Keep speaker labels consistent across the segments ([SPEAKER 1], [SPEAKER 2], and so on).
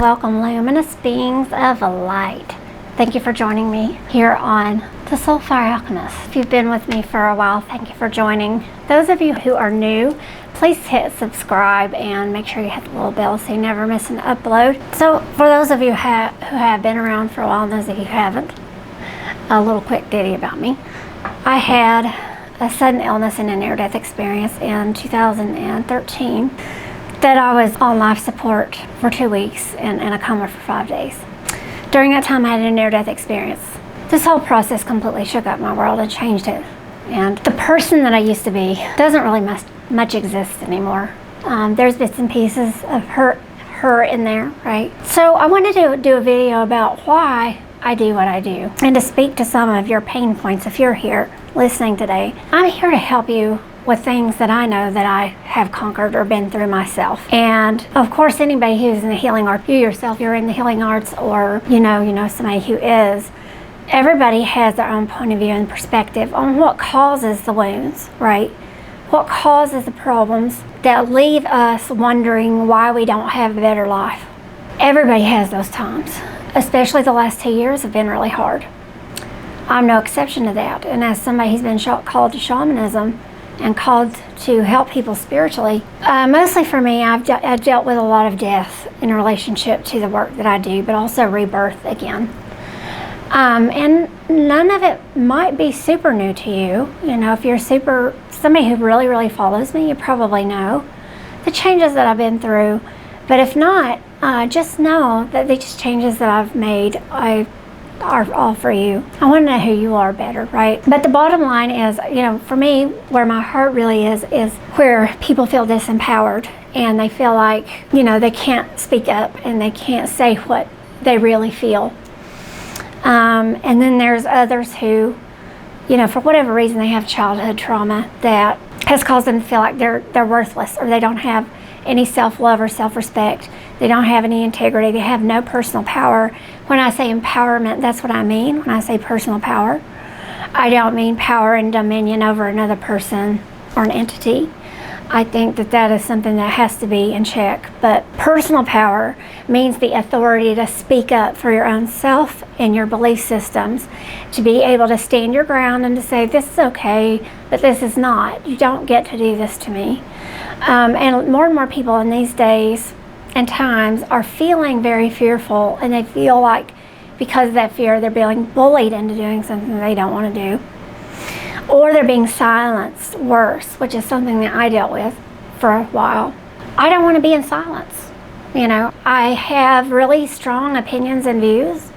[SPEAKER 1] welcome, luminous beings of light. Thank you for joining me here on the SoulFire Alchemist. If you've been with me for a while, thank you for joining. Those of you who are new, please hit subscribe and make sure you hit the little bell so you never miss an upload. So for those of you who have been around for a while and those of you who haven't, a little quick ditty about me. I had a sudden illness and a near-death experience in 2013 that I was on life support for 2 weeks and in a coma for 5 days. During that time, I had a near-death experience. This whole process completely shook up my world and changed it. And the person that I used to be doesn't really much exist anymore. There's bits and pieces of her in there, right? So I wanted to do a video about why I do what I do and to speak to some of your pain points if you're here listening today. I'm here to help you with things that I know that I have conquered or been through myself. And of course, anybody who's in the healing arts, you yourself, you're in the healing arts, or you know somebody who is, everybody has their own point of view and perspective on what causes the wounds, right? What causes the problems that leave us wondering why we don't have a better life. Everybody has those times, especially the last 2 years have been really hard. I'm no exception to that. And as somebody who's been called to shamanism and called to help people spiritually, mostly for me, I've dealt with a lot of death in relationship to the work that I do, but also rebirth again. And none of it might be super new to you. You know, if you're somebody who really follows me, you probably know the changes that I've been through. But if not, just know that these changes that I've made, are all for you. I want to know who you are better, right? But the bottom line is, you know, for me, where my heart really is where people feel disempowered and they feel like, you know, they can't speak up and they can't say what they really feel. And then there's others who, you know, for whatever reason, they have childhood trauma that has caused them to feel like they're worthless, or they don't have any self-love or self-respect. They don't have any integrity. They have no personal power. When I say empowerment, that's what I mean. When I say personal power, I don't mean power and dominion over another person or an entity. I think that is something that has to be in check. But personal power means the authority to speak up for your own self and your belief systems, to be able to stand your ground and to say, this is okay, but this is not. You don't get to do this to me. And more people in these days and times are feeling very fearful, and they feel like because of that fear, they're being bullied into doing something they don't want to do. Or they're being silenced, worse, which is something that I dealt with for a while. I don't want to be in silence. You know, I have really strong opinions and views.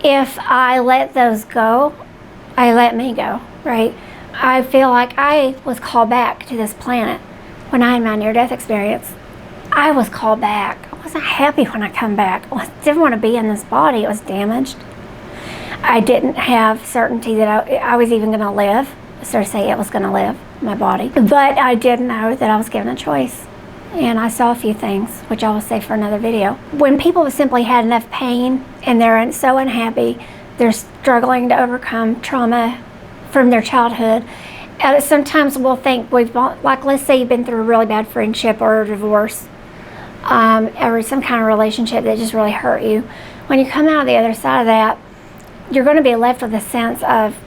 [SPEAKER 1] If I let those go, I let me go, right? I feel like I was called back to this planet when I had my near-death experience. I was called back. I wasn't happy when I come back. I didn't want to be in this body. It was damaged. I didn't have certainty that I was even going to live. So to say, it was going to live, my body. But I did know that I was given a choice. And I saw a few things, which I will say for another video. When people have simply had enough pain and they're so unhappy, they're struggling to overcome trauma from their childhood. Sometimes we'll think like, let's say you've been through a really bad friendship or a divorce, or some kind of relationship that just really hurt you. When you come out the other side of that, you're going to be left with a sense of,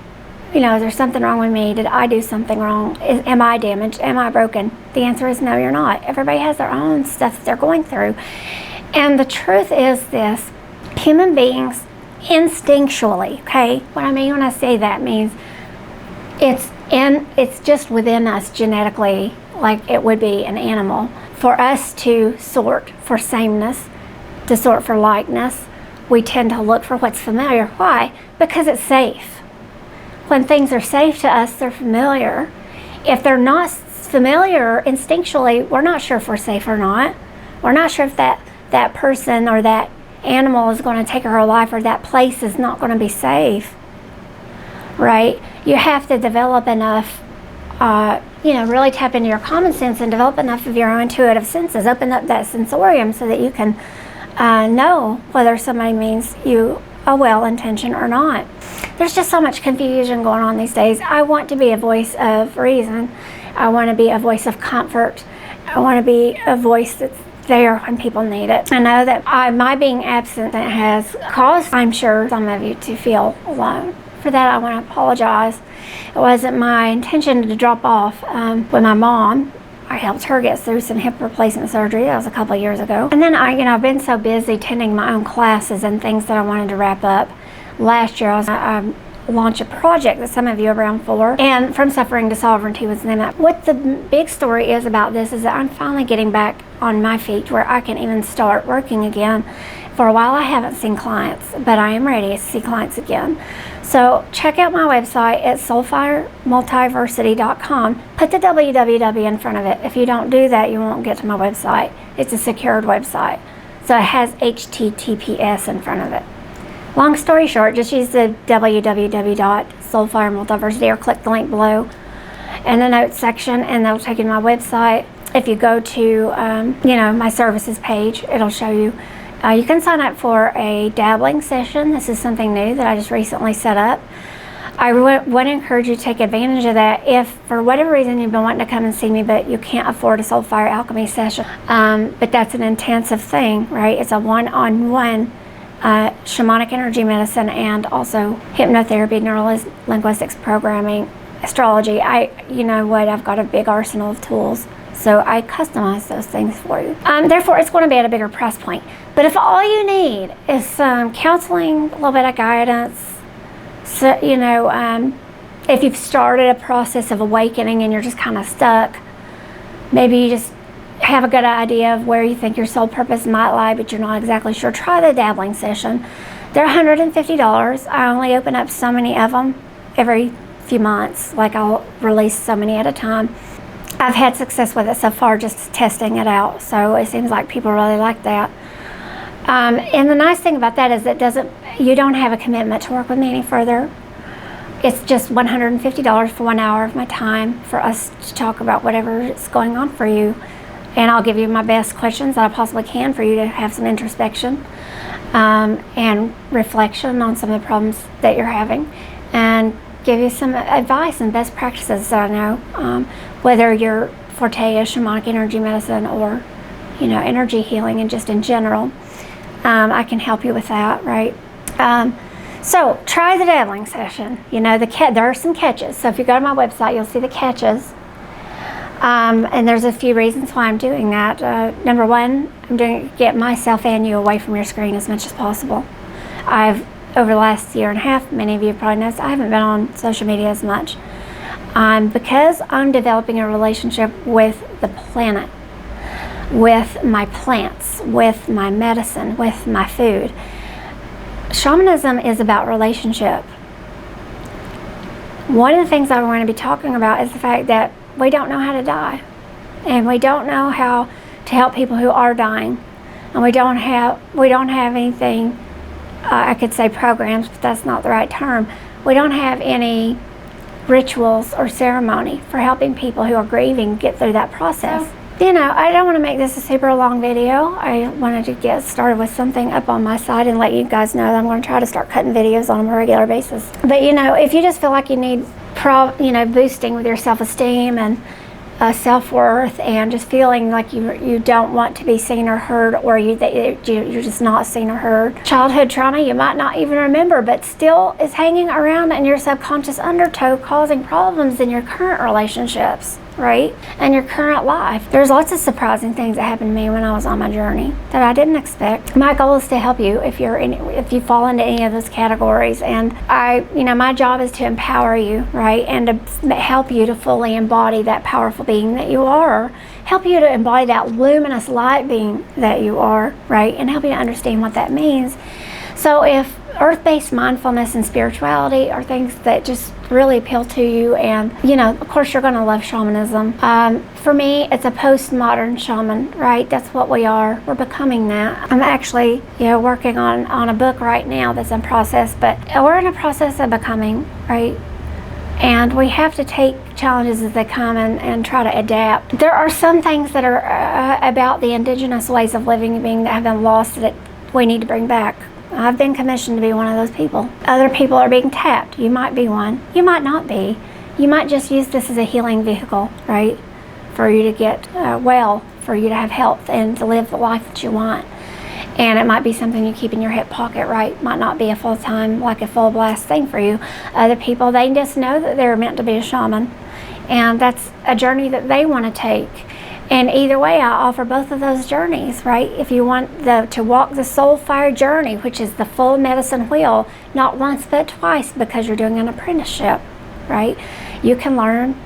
[SPEAKER 1] you know, is there something wrong with me? Did I do something wrong? Am I damaged? Am I broken? The answer is no, you're not. Everybody has their own stuff that they're going through. And the truth is this: human beings instinctually, okay? What I mean when I say that means it's just within us genetically, like it would be an animal. For us to sort for sameness, to sort for likeness, we tend to look for what's familiar. Why? Because it's safe. When things are safe to us, they're familiar. If they're not familiar, instinctually, we're not sure if we're safe or not. We're not sure if that person or that animal is going to take our life, or that place is not going to be safe, right? You have to develop enough, you know, really tap into your common sense and develop enough of your own intuitive senses, open up that sensorium so that you can know whether somebody means you a well intention or not. There's just so much confusion going on these days. I want to be a voice of reason. I want to be a voice of comfort. I want to be a voice that's there when people need it. I know that my being absent has caused, I'm sure, some of you to feel alone. For that, I want to apologize. It wasn't my intention to drop off with my mom. I helped her get through some hip replacement surgery. That was a couple of years ago. And then I've been so busy attending my own classes and things that I wanted to wrap up. Last year, I launched a project that some of you are around for, and From Suffering to Sovereignty was the name of it. What the big story is about this is that I'm finally getting back on my feet where I can even start working again. For a while, I haven't seen clients, but I am ready to see clients again. So check out my website at SoulFireMultiversity.com. Put the www in front of it. If you don't do that, you won't get to my website. It's a secured website. So it has HTTPS in front of it. Long story short, just use the www.SoulFireMultiversity or click the link below in the notes section, and that'll take you to my website. If you go to my services page, it'll show you. You can sign up for a dabbling session. This is something new that I just recently set up. I would encourage you to take advantage of that if, for whatever reason, you've been wanting to come and see me, but you can't afford a SoulFire Alchemy session. But that's an intensive thing, right? It's a one-on-one shamanic energy medicine and also hypnotherapy, neuro-linguistics programming, astrology. I've got a big arsenal of tools. So I customize those things for you. Therefore, it's going to be at a bigger price point. But if all you need is some counseling, a little bit of guidance, so, if you've started a process of awakening and you're just kind of stuck, maybe you just have a good idea of where you think your soul purpose might lie, but you're not exactly sure, try the dabbling session. They're $150. I only open up so many of them every few months. Like, I'll release so many at a time. I've had success with it so far, just testing it out. So it seems like people really like that. And the nice thing about that is you don't have a commitment to work with me any further. It's just $150 for 1 hour of my time for us to talk about whatever is going on for you. And I'll give you my best questions that I possibly can for you to have some introspection and reflection on some of the problems that you're having, and give you some advice and best practices that I know. Whether your forte is shamanic energy medicine or, energy healing and just in general, I can help you with that, right? So try the dabbling session. There are some catches. So if you go to my website, you'll see the catches. And there's a few reasons why I'm doing that. Number one, I'm doing it to get myself and you away from your screen as much as possible. Over the last year and a half, many of you probably know, I haven't been on social media as much. Because I'm developing a relationship with the planet, with my plants, with my medicine, with my food. Shamanism is about relationship. One of the things I'm going to be talking about is the fact that we don't know how to die, and we don't know how to help people who are dying, and we don't have anything. I could say programs, but that's not the right term. We don't have any rituals or ceremony for helping people who are grieving get through that process. I don't want to make this a super long video. I wanted to get started with something up on my side and let you guys know that I'm going to try to start cutting videos on a regular basis. But if you just feel like you need boosting with your self-esteem and self-worth, and just feeling like you don't want to be seen or heard, or you're just not seen or heard. Childhood trauma you might not even remember, but still is hanging around in your subconscious undertow, causing problems in your current relationships, right? And your current life. There's lots of surprising things that happened to me when I was on my journey that I didn't expect. My goal is to help you if you fall into any of those categories, and my job is to empower you, right? And to help you to fully embody that powerful being that you are, help you to embody that luminous light being that you are, right? And help you to understand what that means. So if earth-based mindfulness and spirituality are things that just really appeal to you, and of course you're going to love shamanism. For me, it's a postmodern shaman, right? That's what we are. We're becoming that. I'm actually working on a book right now that's in process, but we're in a process of becoming, right? And we have to take challenges as they come and try to adapt. There are some things that are about the indigenous ways of living and being that have been lost that we need to bring back. I've been commissioned to be one of those people. Other people are being tapped. You might be one. You might not be. You might just use this as a healing vehicle, right? For you to get well for you to have health and to live the life that you want. And it might be something you keep in your hip pocket, right? Might not be a full-time, like a full blast thing for you. Other people, they just know that they're meant to be a shaman, and that's a journey that they want to take. And either way, I offer both of those journeys, right? If you want to walk the SoulFire journey, which is the full medicine wheel, not once but twice, because you're doing an apprenticeship, right? You can learn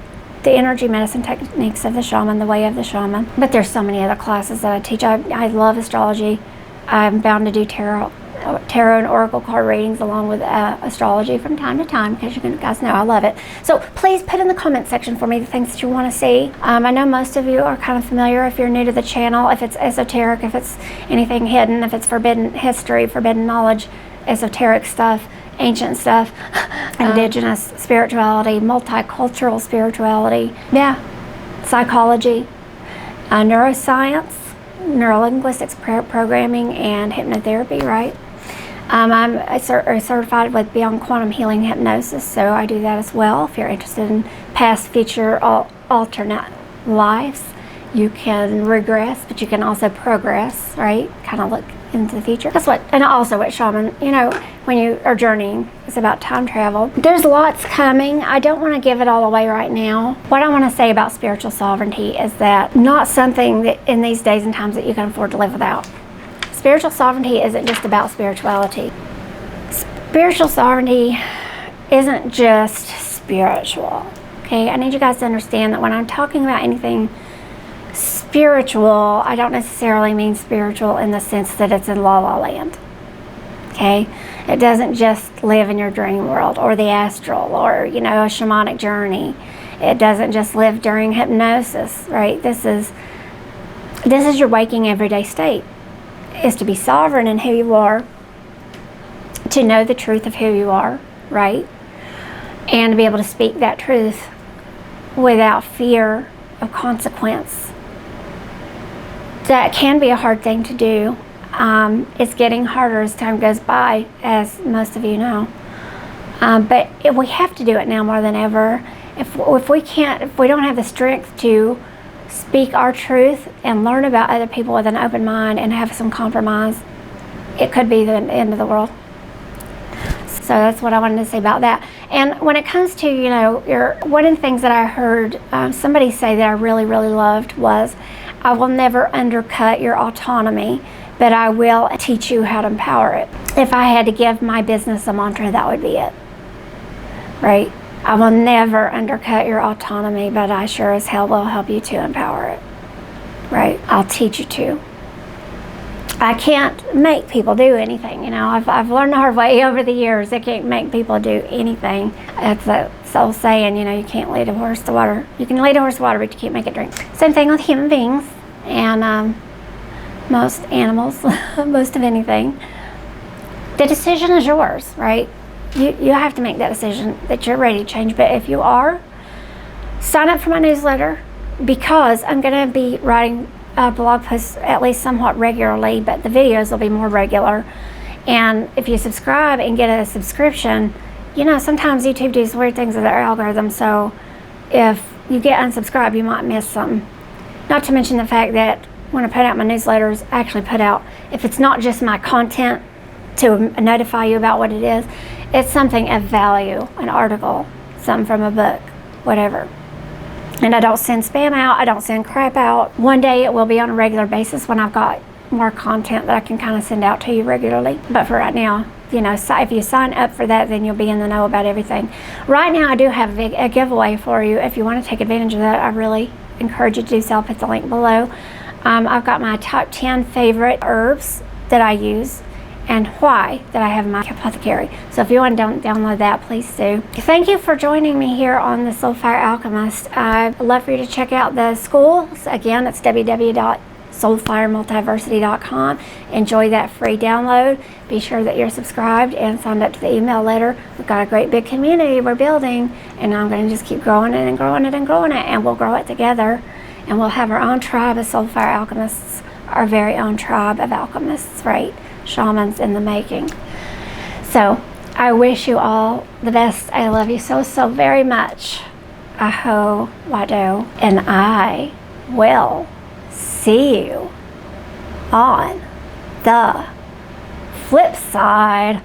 [SPEAKER 1] the energy medicine techniques of the shaman, the way of the shaman. But there's so many other classes that I teach. I love astrology. I'm bound to do tarot and oracle card readings along with astrology from time to time, because you guys know I love it. So please put in the comment section for me the things that you want to see. I know most of you are kind of familiar if you're new to the channel, if it's esoteric, if it's anything hidden, if it's forbidden history, forbidden knowledge, esoteric stuff, ancient stuff, indigenous spirituality, multicultural spirituality, psychology, neuroscience, neurolinguistics, programming, and hypnotherapy, right? I'm certified with Beyond Quantum Healing Hypnosis, so I do that as well. If you're interested in past, future, alternate lives, you can regress, but you can also progress, right? Kind of look into the future. That's what, and also what shaman, you know, when you are journeying, it's about time travel. There's lots coming. I don't want to give it all away right now. What I want to say about spiritual sovereignty is that not something that in these days and times that you can afford to live without. Spiritual sovereignty isn't just about spirituality. Spiritual sovereignty isn't just spiritual, okay? I need you guys to understand that when I'm talking about anything spiritual, I don't necessarily mean spiritual in the sense that it's in La La Land, okay? It doesn't just live in your dream world or the astral or, you know, a shamanic journey. It doesn't just live during hypnosis, right? This is your waking everyday state, is to be sovereign in who you are, to know the truth of who you are, right? And to be able to speak that truth without fear of consequence. That can be a hard thing to do. It's getting harder as time goes by, as most of you know. But we have to do it now more than ever. If we don't have the strength to speak our truth and learn about other people with an open mind and have some compromise, it could be the end of the world. So that's what I wanted to say about that. And when it comes to, you know, one of the things that I heard somebody say that I really, really loved was, I will never undercut your autonomy, but I will teach you how to empower it. If I had to give my business a mantra, that would be it, right? I will never undercut your autonomy, but I sure as hell will help you to empower it, right? I'll teach you to. I can't make people do anything, you know. I've learned the hard way over the years. I can't make people do anything. That's the old saying, you know, you can't lead a horse to water. You can lead a horse to water, but you can't make it drink. Same thing with human beings and most animals, most of anything. The decision is yours, right? You have to make that decision that you're ready to change. But if you are, sign up for my newsletter, because I'm going to be writing blog posts at least somewhat regularly, but the videos will be more regular. And if you subscribe and get a subscription, you know, sometimes YouTube does weird things with their algorithm, so if you get unsubscribed, you might miss something. Not to mention the fact that when I put out my newsletters, I actually put out, if it's not just my content to notify you about what it is, it's something of value, an article, something from a book, whatever. And I don't send spam out, I don't send crap out. One day it will be on a regular basis when I've got more content that I can kind of send out to you regularly. But for right now, you know, so if you sign up for that, then you'll be in the know about everything. Right now I do have a giveaway for you. If you want to take advantage of that, I really encourage you to do so. I'll put the link below. I've got my top 10 favorite herbs that I use and why that I have in my apothecary. So if you want to download that, please do. Thank you for joining me here on the SoulFire Alchemist. I'd love for you to check out the school. Again, it's www.soulfiremultiversity.com. Enjoy that free download. Be sure that you're subscribed and signed up to the email letter. We've got a great big community we're building, and I'm going to just keep growing it and growing it and growing it, and we'll grow it together. And we'll have our own tribe of SoulFire Alchemists, our very own tribe of alchemists, right? Shamans in the making. So I wish you all the best. I love you so, so very much. Aho, wado, and I will see you on the flip side.